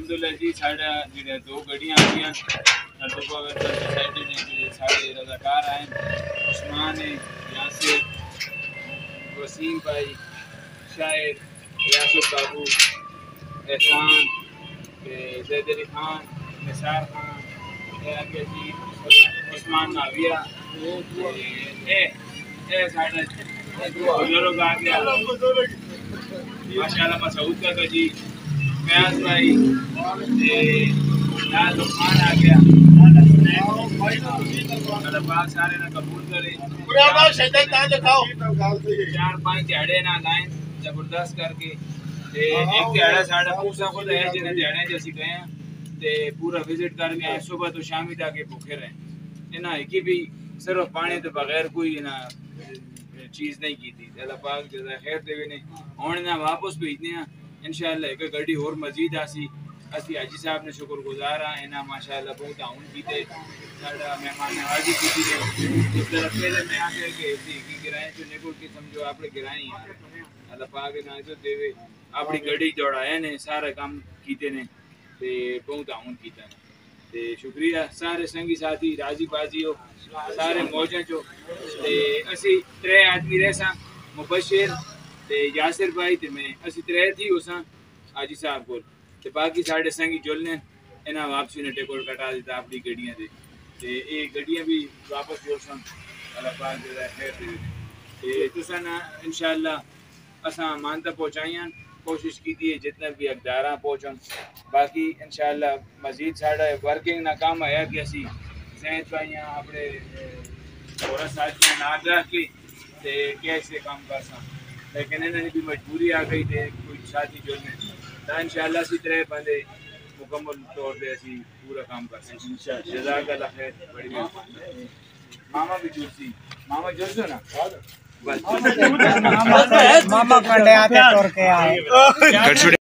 الحمدللہ جی ساڑھا جڑے دو گڑیاں آئیاں نردوبہ ویلفیئر سوسائٹی نے جڑے ساڑھے رضاکار آئیں عثمان یاسر وسیم بھائی شاعر ریاست بابو احسان زید علی خان نثار خان آگے جی عثمان ناویہ اے ساڑھا بزرگ آ گیا ماشاءاللہ مسعود کا جی فیاض بھائی ناز عثمان آ گیا اللہ پاک سارے نہ قبول کرے 4-5 دیہڑے نہ لائن زبردست کر کے ایک دیہڑا ساڑھا پوسا خود ہے جنہیں دیہڑے جیسی گئے ہیں پورا وزٹ کر گئے ہیں صبح تو شامی تاکہ بھوکے رہیں انہاں ایک بھی صرف پانی تو بغیر کوئی چیز نہیں کی تھی اللہ پاک جزائے خیر دے نے ہونے نہ واپس بھیجنے ہیں انشاءاللہ ایک گھڑی اور مزید آسی اسی حاجی صاحب نے شکر گزار ہیں انہاں ماشاءاللہ بہت تعاون کیتے ساڑھا مہمان نوازی کی تھی اس طرح پہلے میں آ کر کے کی گرائیں جو نکل کے سمجھو آپ نے گرائیں ہیں اللہ پاک نے عزت دے اپنی گھڑی دوڑایا نے سارا کام کیتے نے بہت تعاون کیتا ہے شکریہ سارے سنگی ساتھی راضی بازی ہو سارے موجیں جو اسی 3 آدمی رہ ساں مبشر یاسر بھائی میں اسی 3 تھی اساں حاجی صاحب کو باقی ساڑھے سنگی جلنے انہاں واپسی نے ٹیکور کٹا دیتا اپنی گڑیاں دے یہ گڑیاں بھی واپس جوڑ سن اللہ پاک جزائے خیر دے تساں انشاءاللہ اساں مانتا پہنچائیاں کوشش کی دی جتنا بھی اقداراں پہنچن باقی انشاءاللہ مزید ساڑھا ورکنگ نہ کام آیا کہ اسی زید بھائیاں اپنے تھوڑا ساتھ ناد رکھ کے کیسے کام کر ساں لیکن انہوں نے بھی مجبوری آ گئی تھے کوئی ساتھی جڑنے تو انشاءاللہ اسی 3 بندے مکمل طور پہ اسی پورا کام کر سیں جزاک اللہ خیر بڑی مہربانی ماما بھی جڑسی ماما جڑسو نا ماما کنڈے آتے ٹور کے آئے